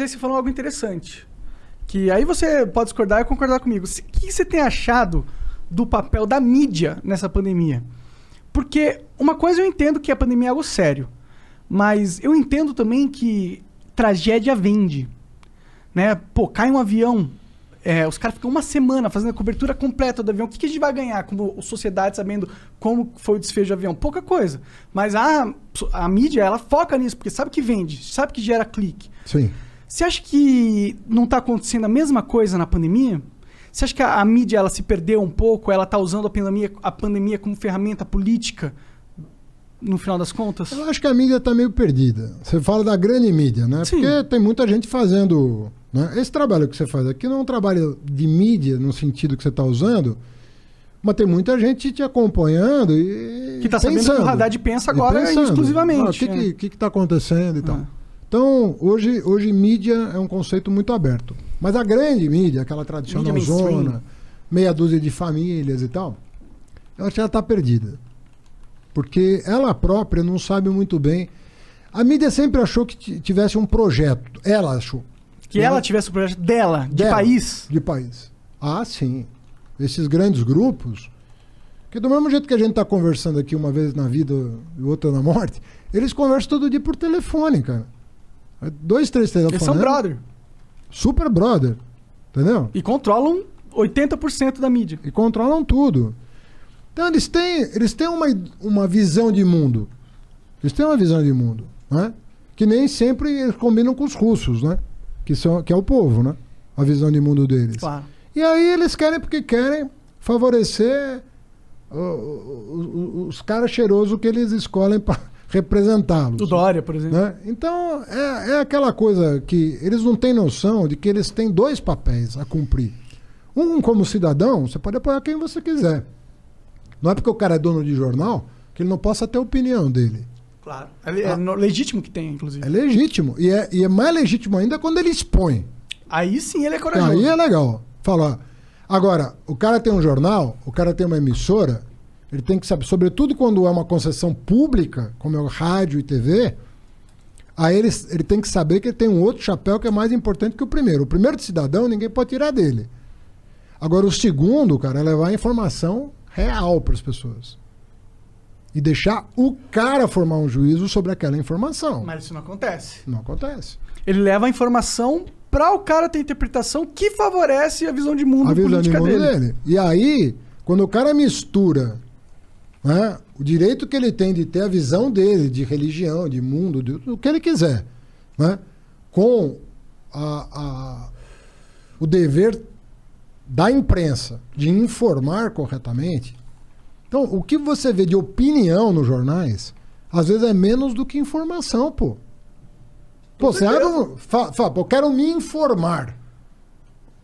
aí você falou algo interessante. Que aí você pode discordar e concordar comigo. O que você tem achado do papel da mídia nessa pandemia? Porque uma coisa eu entendo que a pandemia é algo sério. Mas eu entendo também que tragédia vende. Né? Pô, cai um avião, os caras ficam uma semana fazendo a cobertura completa do avião. O que a gente vai ganhar como sociedade sabendo como foi o desfecho do avião? Pouca coisa. Mas a mídia, ela foca nisso, porque sabe que vende, sabe que gera clique. Sim. Você acha que não está acontecendo a mesma coisa na pandemia? Você acha que a mídia ela se perdeu um pouco? Ela está usando a pandemia como ferramenta política? No final das contas? Eu acho que a mídia está meio perdida. Você fala da grande mídia, né? Sim. Porque tem muita gente fazendo... Né? Esse trabalho que você faz aqui não é um trabalho de mídia no sentido que você está usando, mas tem muita gente te acompanhando e que está sabendo que o Haddad pensa agora exclusivamente. O que está acontecendo e tal. Então, hoje mídia é um conceito muito aberto. Mas a grande mídia, aquela tradicional zona, meia dúzia de famílias e tal, eu acho que ela está perdida. Porque ela própria não sabe muito bem. A mídia sempre achou que tivesse um projeto. Ela achou. Que ela tivesse um projeto dela, de país? De país. Ah, sim. Esses grandes grupos, que do mesmo jeito que a gente está conversando aqui uma vez na vida e outra na morte, eles conversam todo dia por telefone, cara. 2, 3 telefones. Eles são brother. Super brother. Entendeu? E controlam 80% da mídia. E controlam tudo. Então eles têm uma visão de mundo. Eles têm uma visão de mundo, né? Que nem sempre eles combinam com os russos, né? Que é o povo, né? A visão de mundo deles. Claro. E aí eles querem porque querem favorecer os caras cheirosos que eles escolhem para representá-los. O Dória, por exemplo. Né? Então é aquela coisa que eles não têm noção de que eles têm 2 papéis a cumprir. Um como cidadão, você pode apoiar quem você quiser. Não é porque o cara é dono de jornal que ele não possa ter a opinião dele. Claro. É legítimo que tenha, inclusive. É legítimo. E é mais legítimo ainda quando ele expõe. Aí sim ele é corajoso. Aí é legal. Falar. Agora, o cara tem um jornal, o cara tem uma emissora, ele tem que saber, sobretudo quando é uma concessão pública, como é o rádio e TV, aí ele tem que saber que ele tem um outro chapéu que é mais importante que o primeiro. O primeiro de cidadão, ninguém pode tirar dele. Agora, o segundo, cara, é levar a informação real para as pessoas. E deixar o cara formar um juízo sobre aquela informação. Mas isso não acontece. Não acontece. Ele leva a informação para o cara ter interpretação que favorece a visão de mundo política dele. E aí, quando o cara mistura, né, o direito que ele tem de ter a visão dele, de religião, de mundo, do que ele quiser, né, com o dever da imprensa de informar corretamente. Então, o que você vê de opinião nos jornais, às vezes é menos do que informação, pô. Pô, você abre fala, eu quero me informar.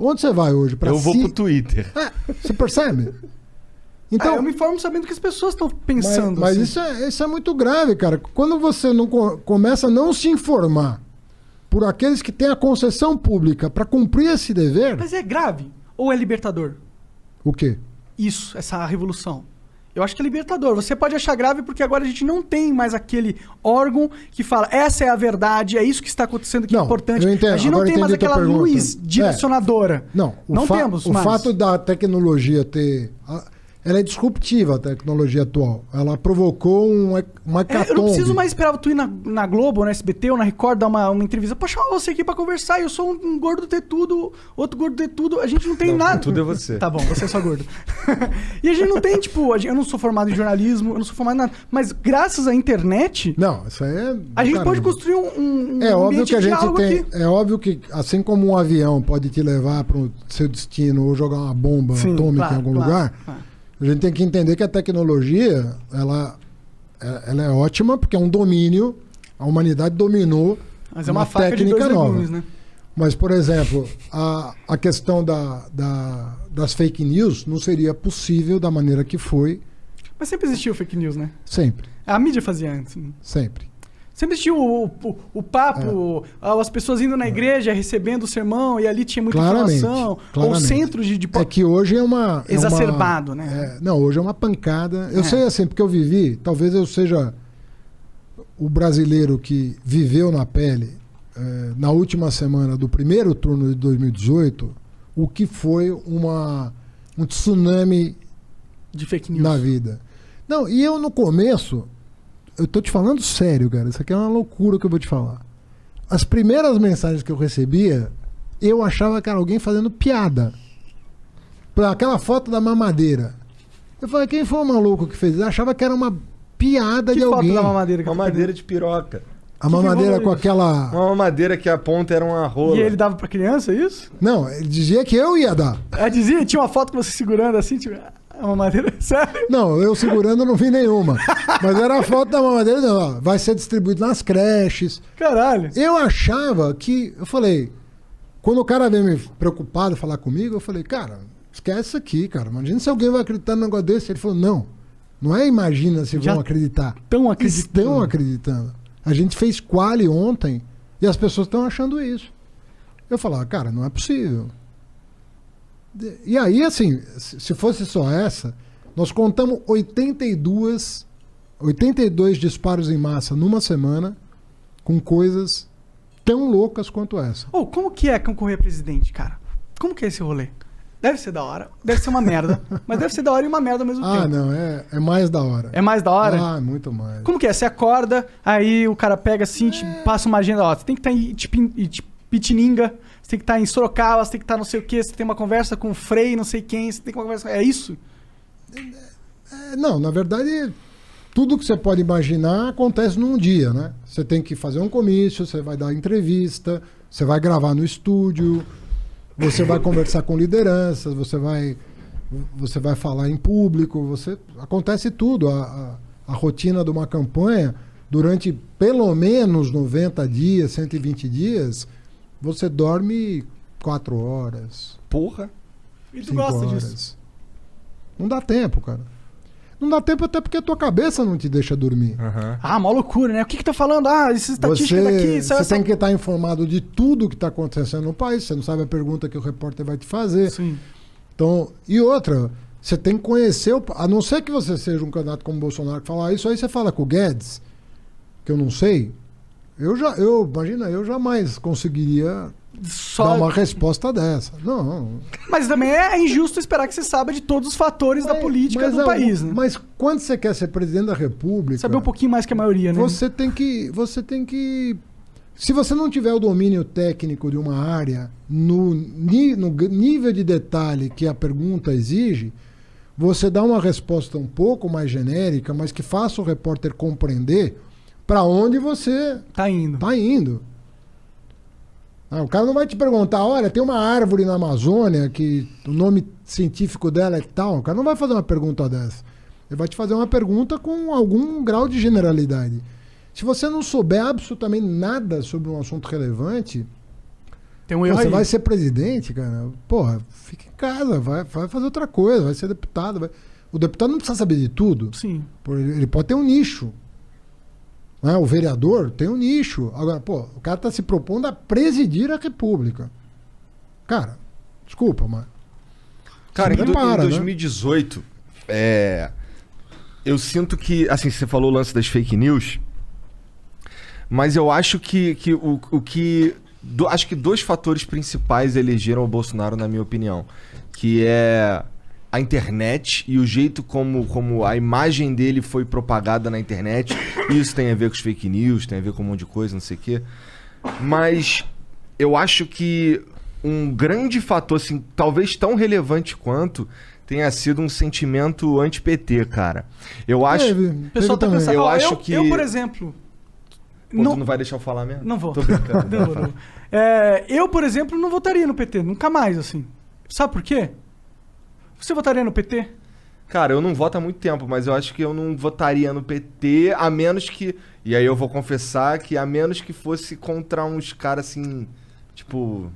Onde você vai hoje? Eu vou pro Twitter. Você percebe? Então, eu me informo sabendo o que as pessoas estão pensando. Mas assim. isso é muito grave, cara. Quando você não começa a não se informar por aqueles que têm a concessão pública para cumprir esse dever... Mas é grave? Ou é libertador? O quê? Isso, essa revolução. Eu acho que é libertador. Você pode achar grave porque agora a gente não tem mais aquele órgão que fala essa é a verdade, é isso que está acontecendo que é importante. Eu entendo. A gente não tem mais aquela luz direcionadora. Não temos mais. O fato da tecnologia ter... Ela é disruptiva, a tecnologia atual. Ela provocou uma hecatombe. Eu não preciso mais esperar tu ir na Globo, na SBT ou na Record dar uma entrevista. Pode chamar você aqui pra conversar. Eu sou um gordo ter tudo, outro gordo ter tudo. A gente não tem nada. Tudo é você. Tá bom, você é só gordo. E a gente não tem, eu não sou formado em jornalismo, eu não sou formado em nada. Mas graças à internet... Não, isso aí é... A gente pode construir um óbvio que a gente tem. aqui. É óbvio que, assim como um avião pode te levar para o seu destino ou jogar uma bomba atômica em algum lugar... A gente tem que entender que a tecnologia, ela é ótima porque é um domínio, a humanidade dominou. Mas é uma técnica nova. Legumes, né? Mas, por exemplo, a questão das fake news não seria possível da maneira que foi. Mas sempre existiu fake news, né? Sempre. A mídia fazia antes. Né? Sempre. Sempre existiu o papo, as pessoas indo na igreja, recebendo o sermão, e ali tinha muita informação. Ou centros de... É que hoje é uma... exacerbado, né? Não, hoje é uma pancada. Eu sei assim, porque eu vivi, talvez eu seja o brasileiro que viveu na pele na última semana do primeiro turno de 2018, o que foi um tsunami De fake news. na vida. Não, e eu no começo, eu tô te falando sério, cara, isso aqui é uma loucura que eu vou te falar. As primeiras mensagens que eu recebia, eu achava que era alguém fazendo piada. Aquela foto da mamadeira. Eu falei, quem foi o maluco que fez isso? Eu achava que era uma piada Que de foto alguém. da mamadeira que Uma eu peguei? madeira de piroca. A mamadeira rolou com isso? aquela... Uma mamadeira que a ponta era uma rola. E ele dava pra criança, é isso? Não, ele dizia que eu ia dar. Dizia, tinha uma foto que você segurando assim, tipo, uma madeira, sério? Não, eu segurando não vi nenhuma. Mas era a foto da mamadeira, não, ó, vai ser distribuído nas creches. Caralho. Eu achava que... Eu falei... Quando o cara veio me preocupado falar comigo, eu falei, cara, esquece isso aqui, cara. Imagina se alguém vai acreditar num negócio desse. Ele falou, não é imagina se Já vão acreditar. Estão acreditando. Estão acreditando. A gente fez quali ontem e as pessoas estão achando isso. Eu falava, cara, não é possível. E aí, assim, se fosse só essa, nós contamos 82 disparos em massa numa semana com coisas tão loucas quanto essa. Ô, como que é concorrer a presidente, cara? Como que é esse rolê? Deve ser da hora, deve ser uma merda, mas deve ser da hora e uma merda ao mesmo Ah, tempo. não, é mais da hora. É mais da hora? Ah, muito mais. Como que é? Você acorda, aí o cara pega assim, te passa uma agenda, ó, você tem que estar em Pitininga, você tem que estar em Sorocaba, você tem que estar não sei o quê, você tem uma conversa com o Frei, não sei quem, você tem uma conversa... É isso? Não, na verdade, tudo que você pode imaginar acontece num dia, né? Você tem que fazer um comício, você vai dar entrevista, você vai gravar no estúdio, você vai conversar com lideranças, você vai falar em público, acontece tudo. A rotina de uma campanha, durante pelo menos 90 dias, 120 dias, você dorme 4 horas, Porra. E tu 5 gosta horas. disso? Não dá tempo, cara. Não dá tempo até porque a tua cabeça não te deixa dormir. Aham. Ah, mó loucura, né? O que tá falando? Ah, essa estatística daqui... Você tem que estar informado de tudo que está acontecendo no país. Você não sabe a pergunta que o repórter vai te fazer. Sim. Então, e outra, você tem que conhecer, a não ser que você seja um candidato como o Bolsonaro que fala isso aí, você fala com o Guedes, que eu não sei. Imagina, eu jamais conseguiria dar uma resposta dessa. Não. Mas também é injusto esperar que você saiba de todos os fatores da política do país, né? Mas quando você quer ser presidente da República, Saber um pouquinho mais que a maioria, né? você tem que se você não tiver o domínio técnico de uma área no nível de detalhe que a pergunta exige, você dá uma resposta um pouco mais genérica, mas que faça o repórter compreender para onde você Tá indo. está indo. O cara não vai te perguntar, olha, tem uma árvore na Amazônia que o nome científico dela é tal. O cara não vai fazer uma pergunta dessa. Ele vai te fazer uma pergunta com algum grau de generalidade. Se você não souber absolutamente nada sobre um assunto relevante, Tem um erro você aí. vai ser presidente, cara. Porra, fica em casa, vai fazer outra coisa, vai ser deputado. O deputado não precisa saber de tudo. Sim. Ele pode ter um nicho. Né? O vereador tem um nicho. Agora, o cara está se propondo a presidir a República. Cara, desculpa, mas... Cara, em, Se prepara, em né? 2018, eu sinto que, assim, você falou o lance das fake news, mas eu acho acho que 2 fatores principais elegeram o Bolsonaro, na minha opinião, que é a internet e o jeito como a imagem dele foi propagada na internet. Isso tem a ver com os fake news, tem a ver com um monte de coisa, não sei o quê. Mas eu acho que um grande fator, assim, talvez tão relevante quanto, tenha sido um sentimento anti-PT, cara. Eu acho... O pessoal tá também. pensando... Eu Ó, acho que- Eu, por exemplo... Pô, tu não vai deixar eu falar mesmo? Não vou. Tô brincando. Não vou. Eu, por exemplo, não votaria no PT. Nunca mais, assim. Sabe por quê? Você votaria no PT? Cara, eu não voto há muito tempo, mas eu acho que eu não votaria no PT, a menos que... E aí eu vou confessar que a menos que fosse contra uns caras assim, tipo...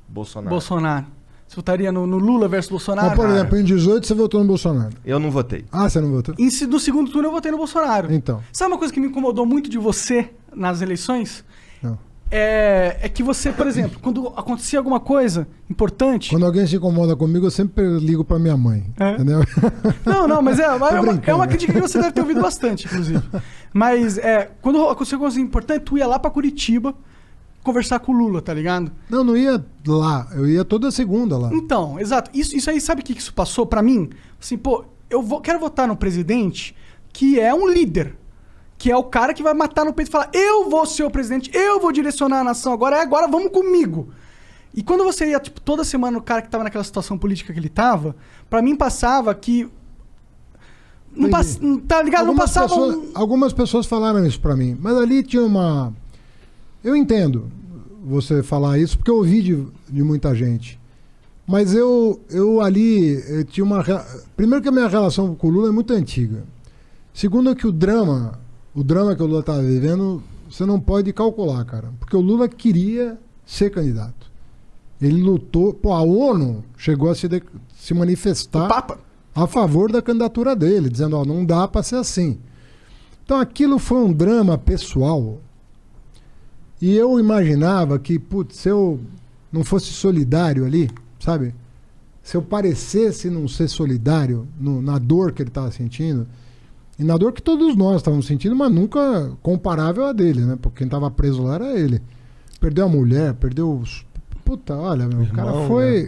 Bolsonaro. Bolsonaro. Você votaria no Lula versus Bolsonaro? Mas, por exemplo, em 18 você votou no Bolsonaro. Eu não votei. Ah, você não votou? No segundo turno eu votei no Bolsonaro. Então. Sabe uma coisa que me incomodou muito de você nas eleições? Não. É que você, por exemplo, quando acontecia alguma coisa importante... Quando alguém se incomoda comigo, eu sempre ligo pra minha mãe. É? Entendeu? Não, mas é uma brincando. crítica que você deve ter ouvido bastante, inclusive. Mas quando acontecia alguma coisa importante, tu ia lá pra Curitiba conversar com o Lula, tá ligado? Não, não ia lá. Eu ia toda segunda lá. Então, exato. Isso aí, sabe o que isso passou pra mim? Assim, pô, quero votar no presidente que é um líder. Que é o cara que vai matar no peito e falar: eu vou ser o presidente, eu vou direcionar a nação agora, vamos comigo. E quando você ia, tipo, toda semana o cara que tava naquela situação política que ele tava, pra mim passava que... tá ligado? Não passava Algumas pessoas falaram isso pra mim, mas ali tinha uma... Eu entendo você falar isso, porque eu ouvi de muita gente. Mas eu tinha uma... Primeiro que a minha relação com o Lula é muito antiga. Segundo que o drama que o Lula estava vivendo, você não pode calcular, cara. Porque o Lula queria ser candidato. Ele lutou... Pô, a ONU chegou a se manifestar... O Papa? A favor da candidatura dele, dizendo, ó, não dá para ser assim. Então aquilo foi um drama pessoal. E eu imaginava que, putz, se eu não fosse solidário ali, sabe? Se eu parecesse não ser solidário na dor que ele estava sentindo, e na dor que todos nós estávamos sentindo, mas nunca comparável a dele, né? Porque quem estava preso lá era ele. Perdeu a mulher, perdeu os... Puta, olha, meu, o cara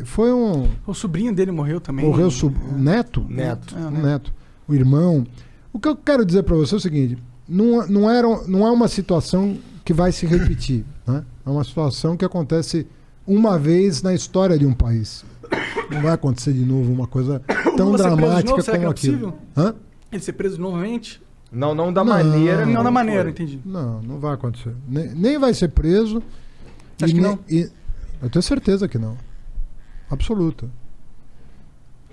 foi um... O sobrinho dele morreu também. Morreu o neto? Neto. É, o O neto. neto. O irmão. O que eu quero dizer para você é o seguinte, não é uma situação que vai se repetir, né? É uma situação que acontece uma vez na história de um país. Não vai acontecer de novo uma coisa tão Lula ser preso de dramática novo, será que como é aquilo. possível? Hã? Ele ser preso novamente? Não da maneira. Não da como maneira, foi. entendi. Não vai acontecer. Nem vai ser preso. Acho que não? Eu tenho certeza que não. Absoluta.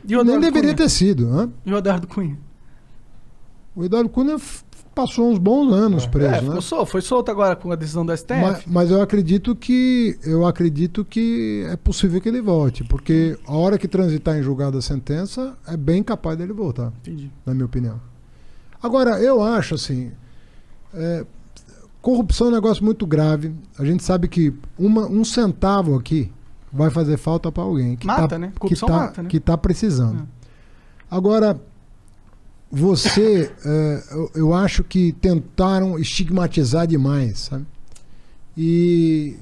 E o Nem Eduardo deveria Cunha? ter sido. Hã? E o Eduardo Cunha? O Eduardo Cunha passou uns bons anos preso, né? Foi solto agora com a decisão do STF. Mas eu acredito que é possível que ele volte, porque a hora que transitar em julgado a sentença, é bem capaz dele voltar, Entendi. na minha opinião. Agora, eu acho assim, corrupção é um negócio muito grave. A gente sabe que um centavo aqui vai fazer falta para alguém que Mata, né? Corrupção mata, né? que tá precisando. Agora, eu acho que tentaram estigmatizar demais, sabe? E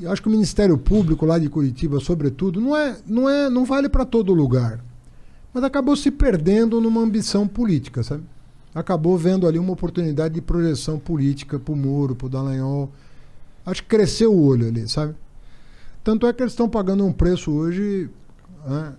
eu acho que o Ministério Público lá de Curitiba, sobretudo, não vale para todo lugar. Mas acabou se perdendo numa ambição política, sabe? Acabou vendo ali uma oportunidade de projeção política pro Moro, pro Dallagnol. Acho que cresceu o olho ali, sabe? Tanto é que eles estão pagando um preço hoje, né?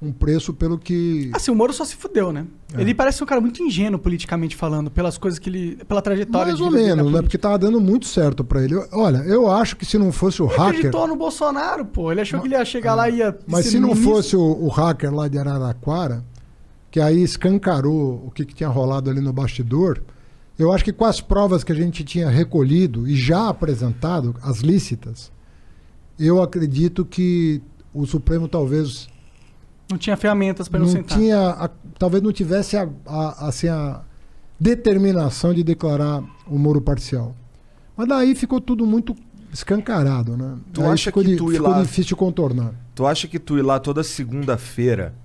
Um preço pelo que... Assim, o Moro só se fudeu, né? Ele parece um cara muito ingênuo politicamente falando, pelas coisas que ele... Pela trajetória Mais ou menos, né? Porque tava dando muito certo pra ele. Olha, eu acho que se não fosse o Ele hacker... acreditou no Bolsonaro, pô. Ele achou que ele ia chegar lá e ia... Mas ser se não ministro. fosse o hacker lá de Araraquara, que aí escancarou o que tinha rolado ali no bastidor, eu acho que com as provas que a gente tinha recolhido e já apresentado, as lícitas, eu acredito que o Supremo talvez... Não tinha ferramentas para não inocentar. talvez não tivesse a determinação de declarar o Moro parcial. Mas daí ficou tudo muito escancarado, né? Tu Aí acha ficou que tu ir ficou lá- difícil de contornar. Tu acha que tu ir lá toda segunda-feira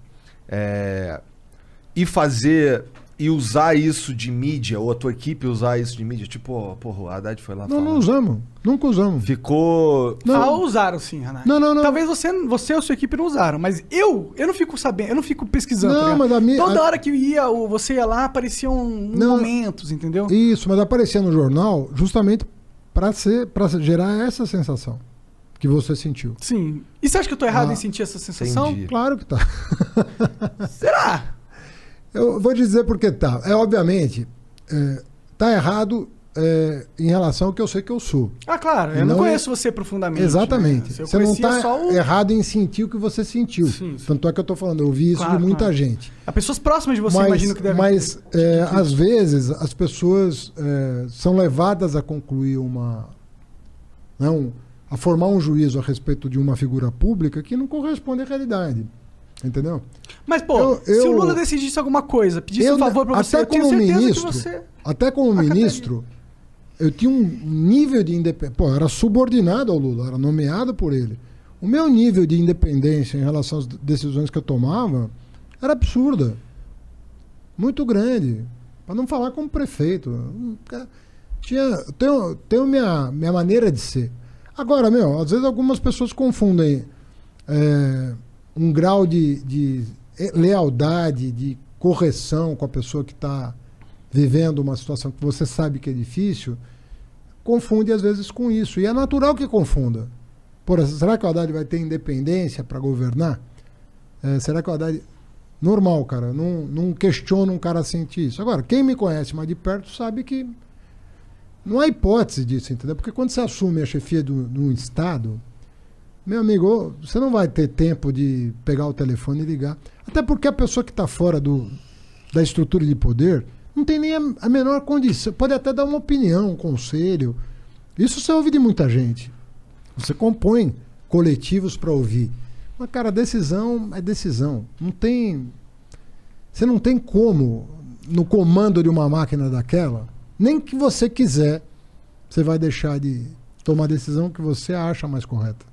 e fazer e usar isso de mídia, ou a tua equipe usar isso de mídia, tipo, porra, o Haddad foi lá Não falar. usamos. Nunca usamos. Ficou. Usaram sim, Renato. Não. Talvez você ou sua equipe não usaram, mas eu não fico sabendo, eu não fico pesquisando. Não, tá ligado? mas a minha- Toda a- hora que você ia lá, apareciam Não. momentos, entendeu? Isso, mas aparecia no jornal justamente para gerar essa sensação que você sentiu. Sim. E você acha que eu tô errado Ah, em sentir essa sensação? entendi. Claro que tá. Será? Eu vou dizer porque tá. Obviamente, tá errado em relação ao que eu sei que eu sou. Ah, claro. Eu não Não conheço você profundamente. Exatamente. Né? Eu Você não conhecia tá só o... errado em sentir o que você sentiu. Sim. Tanto é que eu tô falando, eu vi isso Claro, de muita claro. gente. As pessoas próximas de você imagino que devem... Mas às vezes as pessoas são levadas a concluir a formar um juízo a respeito de uma figura pública que não corresponde à realidade. Entendeu? Mas, pô, se o Lula decidisse alguma coisa, pedisse um favor pra você, até eu tenho como certeza ministro, que você... até como acataria. ministro, eu tinha um nível de independência. Pô, eu era subordinado ao Lula, era nomeado por ele. O meu nível de independência em relação às decisões que eu tomava era absurda. Muito grande. Para não falar como prefeito. Tenho minha maneira de ser. Agora, às vezes algumas pessoas confundem um grau de lealdade, de correção com a pessoa que está vivendo uma situação que você sabe que é difícil, confunde às vezes com isso. E é natural que confunda. Será que o Haddad vai ter independência para governar? Será que o Haddad... Normal, cara. Não questiono um cara sentir isso. Agora, quem me conhece mais de perto sabe que não há hipótese disso, entendeu? Porque quando você assume a chefia de um Estado, meu amigo, você não vai ter tempo de pegar o telefone e ligar. Até porque a pessoa que está fora da estrutura de poder não tem nem a menor condição. Pode até dar uma opinião, um conselho. Isso você ouve de muita gente. Você compõe coletivos para ouvir. Mas, cara, decisão é decisão. Você não tem como, no comando de uma máquina daquela, nem que você quiser, você vai deixar de tomar a decisão que você acha mais correta.